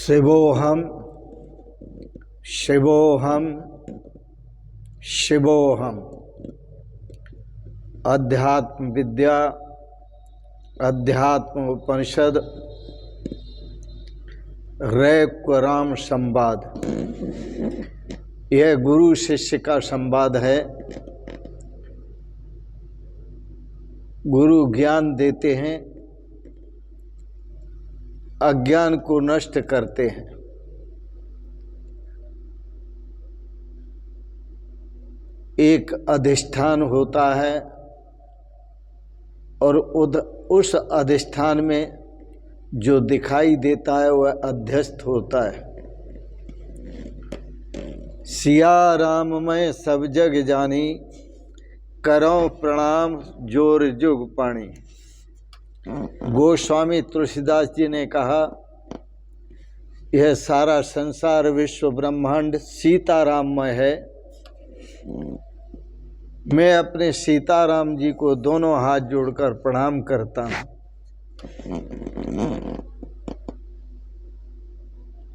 शिवोहम शिवोहम शिवोहम। अध्यात्म विद्या, अध्यात्म उपनिषद, रैक्वराम संवाद। यह गुरु शिष्य का संवाद है। गुरु ज्ञान देते हैं, अज्ञान को नष्ट करते हैं। एक अधिष्ठान होता है और उस अधिष्ठान में जो दिखाई देता है वह अध्यस्त होता है। सिया राम मैं सब जग जानी, करो प्रणाम जोर जुग पाणी। गोस्वामी तुलसीदास जी ने कहा, यह सारा संसार विश्व ब्रह्मांड सीताराममय है। मैं अपने सीताराम जी को दोनों हाथ जोड़कर प्रणाम करता हूँ।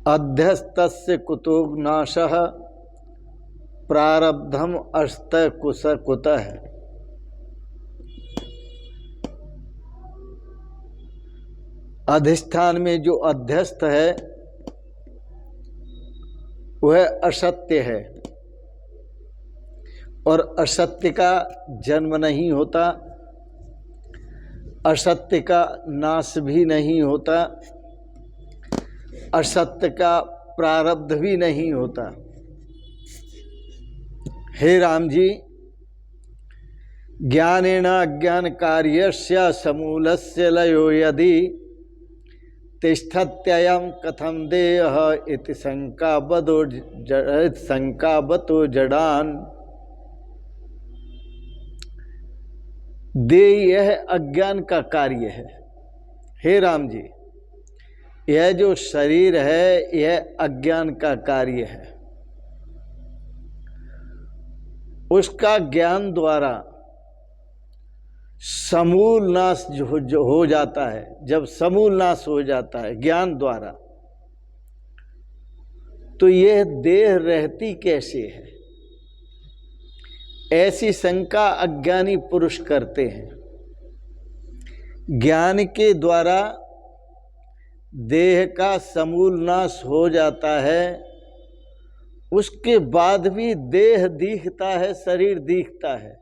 अध्यस्तस्य कुतो नाशः, प्रारब्धम अस्त कुश कुतः। अधिष्ठान में जो अध्यस्त है वह असत्य है और असत्य का जन्म नहीं होता, असत्य का नाश भी नहीं होता, असत्य का प्रारब्ध भी नहीं होता। हे राम जी, ज्ञानेन अज्ञान कार्यस्य समूलस्य लयो यदि तिष्ठत्ययं कथम देह इति शंकावतो जडान। देह यह अज्ञान का कार्य है। हे राम जी, यह जो शरीर है यह अज्ञान का कार्य है। उसका ज्ञान द्वारा समूल नाश जो हो जाता है, जब समूल नाश हो जाता है ज्ञान द्वारा, तो यह देह रहती कैसे है, ऐसी शंका अज्ञानी पुरुष करते हैं। ज्ञान के द्वारा देह का समूल नाश हो जाता है, उसके बाद भी देह दिखता है, शरीर दिखता है,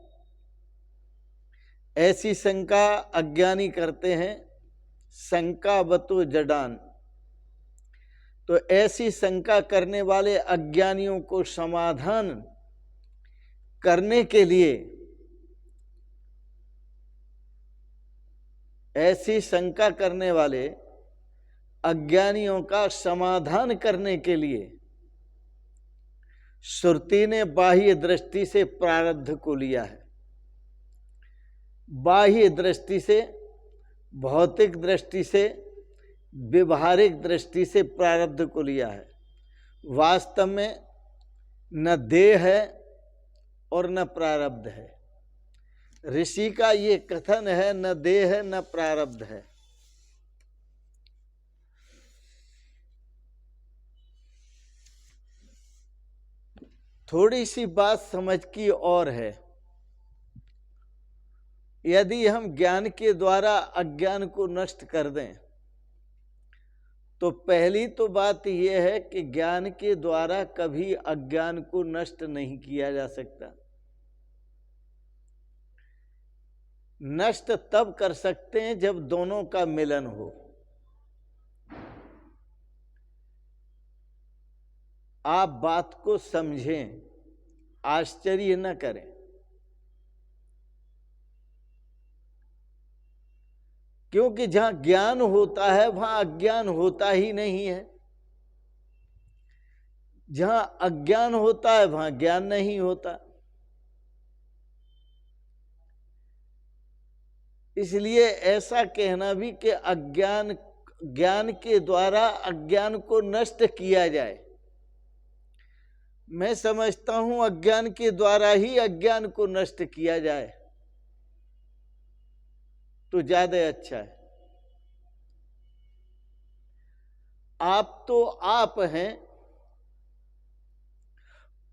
ऐसी शंका अज्ञानी करते हैं। शंकावतो जडान। तो ऐसी शंका करने वाले अज्ञानियों को समाधान करने के लिए, ऐसी शंका करने वाले अज्ञानियों का समाधान करने के लिए श्रुति ने बाह्य दृष्टि से प्रारब्ध को लिया है। बाह्य दृष्टि से, भौतिक दृष्टि से, व्यवहारिक दृष्टि से प्रारब्ध को लिया है। वास्तव में न देह है और न प्रारब्ध है। ऋषि का ये कथन है, न देह है न प्रारब्ध है। थोड़ी सी बात समझ की और है। यदि हम ज्ञान के द्वारा अज्ञान को नष्ट कर दें, तो पहली तो बात यह है कि ज्ञान के द्वारा कभी अज्ञान को नष्ट नहीं किया जा सकता। नष्ट तब कर सकते हैं जब दोनों का मिलन हो। आप बात को समझें, आश्चर्य न करें। क्योंकि जहां ज्ञान होता है वहां अज्ञान होता ही नहीं है। जहां अज्ञान होता है वहां ज्ञान नहीं होता। इसलिए ऐसा कहना भी कि ज्ञान के द्वारा अज्ञान को नष्ट किया जाए, मैं समझता हूं अज्ञान के द्वारा ही अज्ञान को नष्ट किया जाए तो ज्यादा अच्छा है। आप तो आप हैं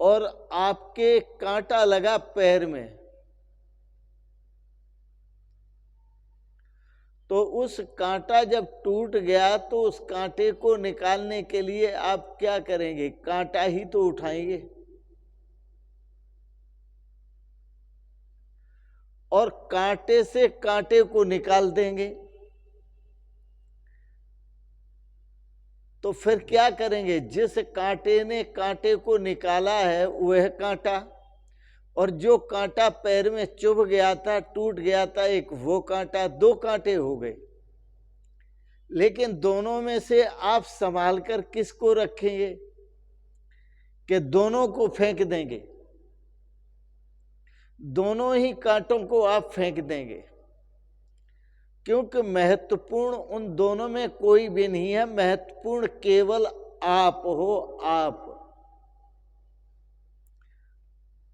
और आपके कांटा लगा पैर में, तो उस कांटा जब टूट गया तो उस कांटे को निकालने के लिए आप क्या करेंगे? कांटा ही तो उठाएंगे और कांटे से कांटे को निकाल देंगे। तो फिर क्या करेंगे? जिस कांटे ने कांटे को निकाला है वह कांटा, और जो कांटा पैर में चुभ गया था, टूट गया था एक, वो कांटा, दो कांटे हो गए। लेकिन दोनों में से आप संभाल कर किसको रखेंगे? कि दोनों को फेंक देंगे? दोनों ही कांटों को आप फेंक देंगे, क्योंकि महत्वपूर्ण उन दोनों में कोई भी नहीं है, महत्वपूर्ण केवल आप हो, आप।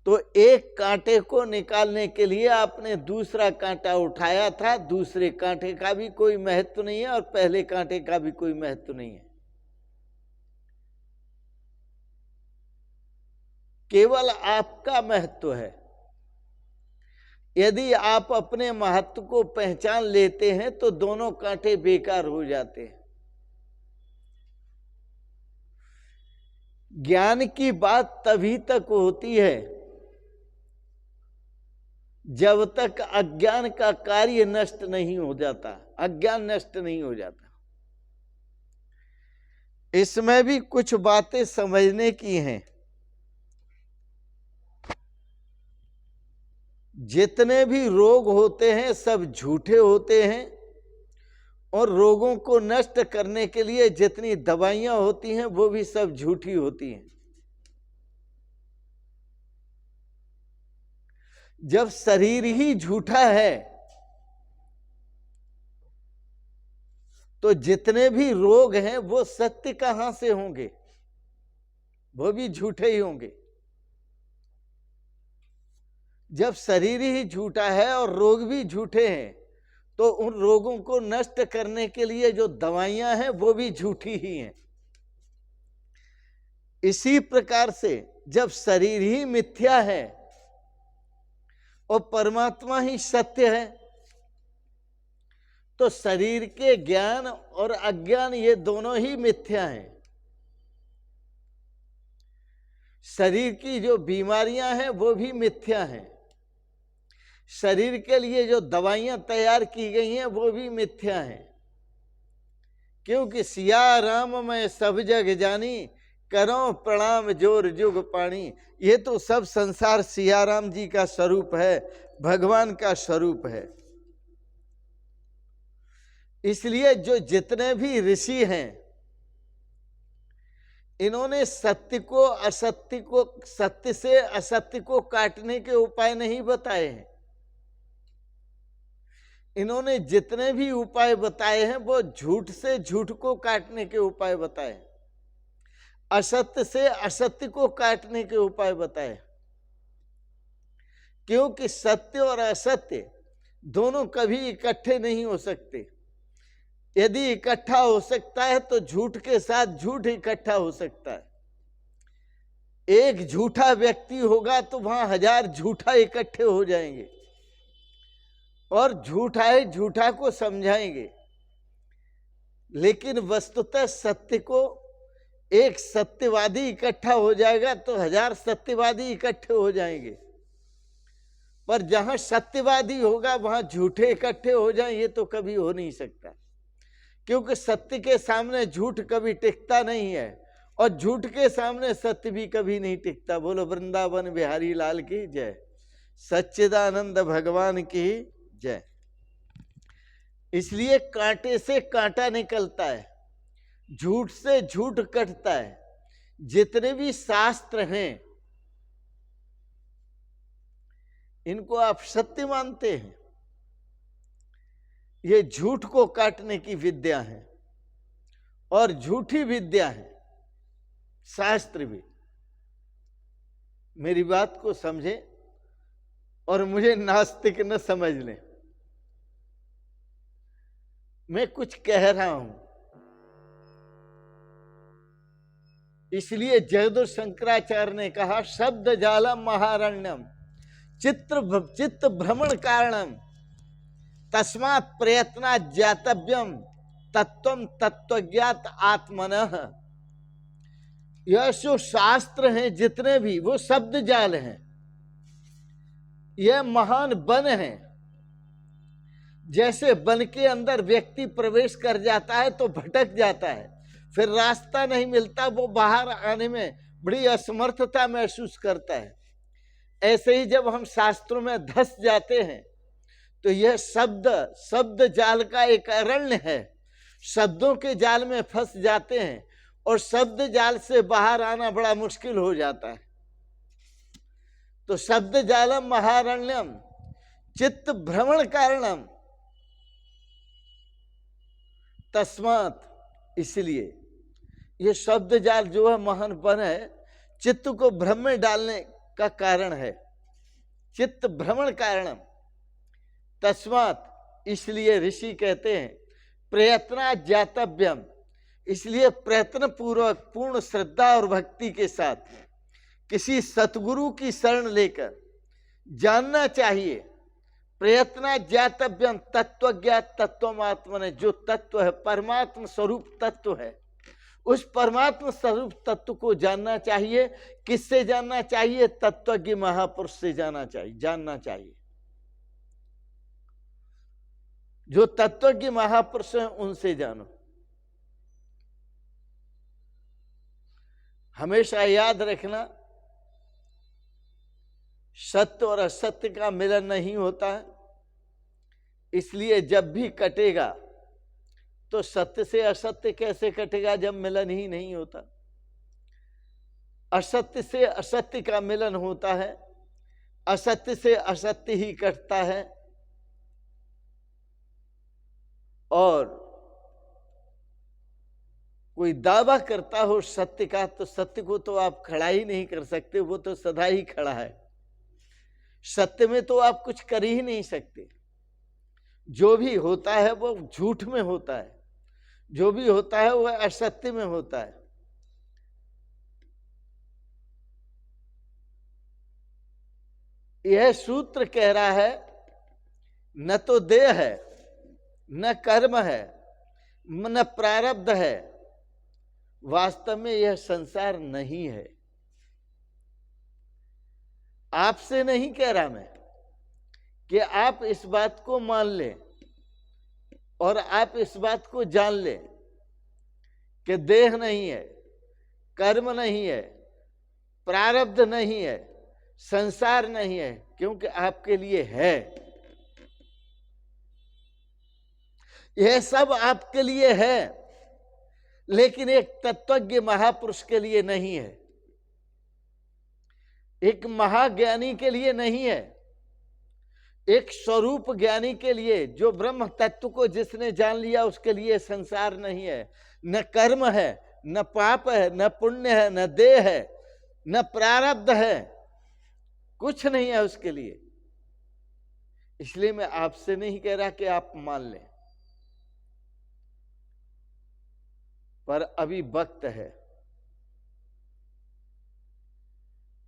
तो एक कांटे को निकालने के लिए आपने दूसरा कांटा उठाया था, दूसरे कांटे का भी कोई महत्व नहीं है और पहले कांटे का भी कोई महत्व नहीं है, केवल आपका महत्व है। यदि आप अपने महत्व को पहचान लेते हैं तो दोनों कांटे बेकार हो जाते हैं। ज्ञान की बात तभी तक होती है जब तक अज्ञान का कार्य नष्ट नहीं हो जाता, अज्ञान नष्ट नहीं हो जाता। इसमें भी कुछ बातें समझने की हैं। जितने भी रोग होते हैं सब झूठे होते हैं, और रोगों को नष्ट करने के लिए जितनी दवाइयां होती हैं वो भी सब झूठी होती हैं। जब शरीर ही झूठा है तो जितने भी रोग हैं वो सत्य कहां से होंगे? वो भी झूठे ही होंगे। जब शरीर ही झूठा है और रोग भी झूठे हैं तो उन रोगों को नष्ट करने के लिए जो दवाइयां हैं वो भी झूठी ही हैं। इसी प्रकार से जब शरीर ही मिथ्या है और परमात्मा ही सत्य है तो शरीर के ज्ञान और अज्ञान ये दोनों ही मिथ्या हैं। शरीर की जो बीमारियां हैं वो भी मिथ्या हैं। शरीर के लिए जो दवाइयां तैयार की गई हैं वो भी मिथ्या हैं, क्योंकि सिया राम मैं सब जग जानी, करो प्रणाम जोर जुग पानी। ये तो सब संसार सिया राम जी का स्वरूप है, भगवान का स्वरूप है। इसलिए जो जितने भी ऋषि हैं इन्होंने सत्य को असत्य को, सत्य से असत्य को काटने के उपाय नहीं बताए हैं। इन्होंने जितने भी उपाय बताए हैं वो झूठ से झूठ को काटने के उपाय बताए, असत्य से असत्य को काटने के उपाय बताए, क्योंकि सत्य और असत्य दोनों कभी इकट्ठे नहीं हो सकते। यदि इकट्ठा हो सकता है तो झूठ के साथ झूठ इकट्ठा हो सकता है। एक झूठा व्यक्ति होगा तो वहां 1000 झूठा इकट्ठे हो जाएंगे और झूठा ही झूठा को समझाएंगे। लेकिन वस्तुतः सत्य को एक सत्यवादी इकट्ठा हो जाएगा तो 1000 सत्यवादी इकट्ठे हो जाएंगे। पर जहां सत्यवादी होगा वहां झूठे इकट्ठे हो जाएं, ये तो कभी हो नहीं सकता, क्योंकि सत्य के सामने झूठ कभी टिकता नहीं है और झूठ के सामने सत्य भी कभी नहीं टिकता। बोलो वृंदावन बिहारी लाल की जय, सच्चिदानंद भगवान की जय। इसलिए कांटे से कांटा निकलता है, झूठ से झूठ कटता है। जितने भी शास्त्र हैं इनको आप सत्य मानते हैं, ये झूठ को काटने की विद्या है और झूठी विद्या है शास्त्र भी। मेरी बात को समझे और मुझे नास्तिक न समझ लें। मैं कुछ कह रहा हूं, इसलिए जयदुर शंकराचार्य ने कहा शब्द जालम महारण्यम चित्त भ्रमण कारणम तस्मात् प्रयत्ना ज्ञातव्यम तत्वम तत्वज्ञात आत्मनः। यह जो शास्त्र हैं जितने भी वो शब्द जाल हैं, यह महान वन है। जैसे वन के अंदर व्यक्ति प्रवेश कर जाता है तो भटक जाता है, फिर रास्ता नहीं मिलता, वो बाहर आने में बड़ी असमर्थता महसूस करता है। ऐसे ही जब हम शास्त्रों में धंस जाते हैं तो यह शब्द जाल का एक अरण्य है। शब्दों के जाल में फंस जाते हैं और शब्द जाल से बाहर आना बड़ा मुश्किल हो जाता है। तो शब्द जालम महारण्यम चित्त भ्रमण कारणम तस्मात्, इसलिए ये शब्द जाल जो है महान वन है, चित्त को भ्रम में डालने का कारण है। चित्त भ्रमण कारणम तस्मात्, इसलिए ऋषि कहते हैं प्रयत्ना ज्ञातव्यम, इसलिए प्रयत्न पूर्वक पूर्ण श्रद्धा और भक्ति के साथ किसी सतगुरु की शरण लेकर जानना चाहिए। प्रयत्ना ज्ञातव्यम तत्वज्ञात तत्वमात्मा ने, जो तत्व है परमात्म स्वरूप तत्व है, उस परमात्म स्वरूप तत्व को जानना चाहिए। किससे जानना चाहिए? तत्वज्ञ महापुरुष से जानना चाहिए। जो तत्वज्ञ महापुरुष हैं उनसे जानो। हमेशा याद रखना, सत्य और असत्य का मिलन नहीं होता है, इसलिए जब भी कटेगा तो सत्य से असत्य कैसे कटेगा जब मिलन ही नहीं होता। असत्य से असत्य का मिलन होता है, असत्य से असत्य ही कटता है। और कोई दावा करता हो सत्य का तो सत्य को तो आप खड़ा ही नहीं कर सकते, वो तो सदा ही खड़ा है। सत्य में तो आप कुछ कर ही नहीं सकते। जो भी होता है वो झूठ में होता है, जो भी होता है वह असत्य में होता है। यह सूत्र कह रहा है न तो देह है, न कर्म है, न प्रारब्ध है। वास्तव में यह संसार नहीं है। आपसे नहीं कह रहा मैं कि आप इस बात को मान लें और आप इस बात को जान लें कि देह नहीं है, कर्म नहीं है, प्रारब्ध नहीं है, संसार नहीं है, क्योंकि आपके लिए है। यह सब आपके लिए है, लेकिन एक तत्वज्ञ महापुरुष के लिए नहीं है, एक महाज्ञानी के लिए नहीं है, एक स्वरूप ज्ञानी के लिए, जो ब्रह्म तत्व को जिसने जान लिया उसके लिए संसार नहीं है। न कर्म है, न पाप है, न पुण्य है, न देह है, न प्रारब्ध है, कुछ नहीं है उसके लिए। इसलिए मैं आपसे नहीं कह रहा कि आप मान लें, पर अभी वक्त है,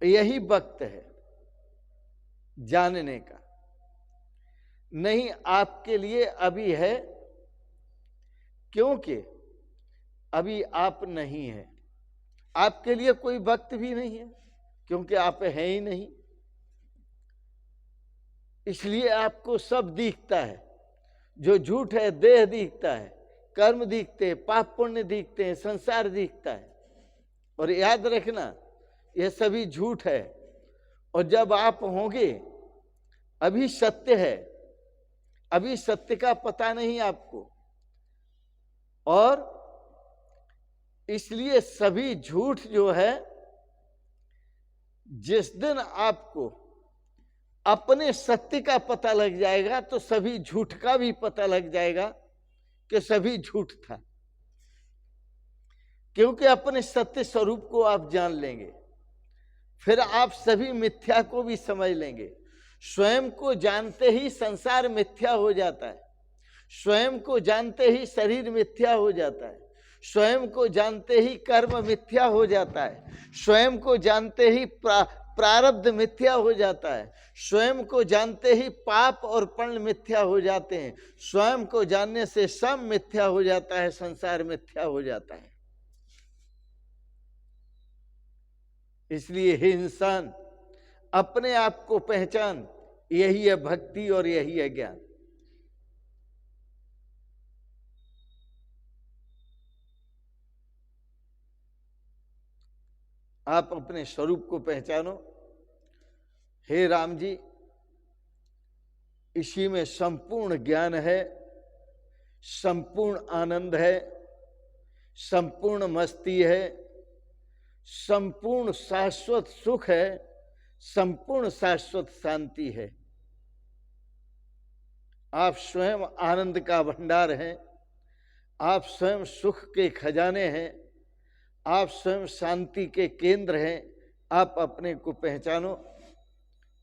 यही वक्त है जानने का। नहीं आपके लिए अभी है, क्योंकि अभी आप नहीं है। आपके लिए कोई वक्त भी नहीं है, क्योंकि आप हैं ही नहीं। इसलिए आपको सब दिखता है। जो झूठ है, देह दिखता है, कर्म दिखते हैं, पाप पुण्य दिखते हैं, संसार दिखता है। और याद रखना यह सभी झूठ है। और जब आप होंगे, अभी सत्य है, अभी सत्य का पता नहीं आपको, और इसलिए सभी झूठ जो है, जिस दिन आपको अपने सत्य का पता लग जाएगा तो सभी झूठ का भी पता लग जाएगा कि सभी झूठ था। क्योंकि अपने सत्य स्वरूप को आप जान लेंगे, फिर आप सभी मिथ्या को भी समझ लेंगे। स्वयं को जानते ही संसार मिथ्या हो जाता है, स्वयं को जानते ही शरीर मिथ्या हो जाता है, स्वयं को जानते ही कर्म मिथ्या हो जाता है, स्वयं को जानते ही प्रारब्ध मिथ्या हो जाता है, स्वयं को जानते ही पाप और पुण्य मिथ्या हो जाते हैं, स्वयं को जानने से सब मिथ्या हो जाता है, संसार मिथ्या हो जाता है। इसलिए हे इंसान, अपने आप को पहचान, यही है भक्ति और यही है ज्ञान। आप अपने स्वरूप को पहचानो। हे राम जी, इसी में संपूर्ण ज्ञान है, संपूर्ण आनंद है, संपूर्ण मस्ती है, संपूर्ण शाश्वत सुख है, संपूर्ण शाश्वत शांति है। आप स्वयं आनंद का भंडार हैं, आप स्वयं सुख के खजाने हैं, आप स्वयं शांति के केंद्र हैं। आप अपने को पहचानो।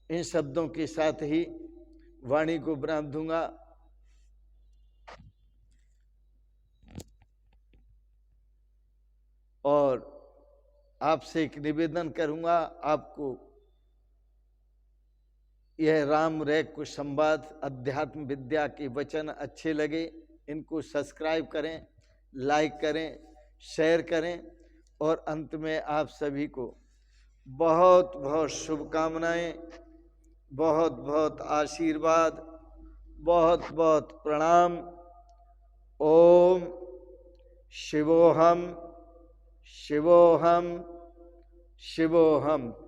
इन शब्दों के साथ ही वाणी को विराम दूंगा। और आपसे एक निवेदन करूंगा, आपको यह राम रैक कुछ संवाद अध्यात्म विद्या के वचन अच्छे लगे, इनको सब्सक्राइब करें, लाइक करें, शेयर करें। और अंत में आप सभी को बहुत बहुत शुभकामनाएं, बहुत बहुत आशीर्वाद, बहुत बहुत प्रणाम। ओम शिवोहम शिवोहम शिवोहम।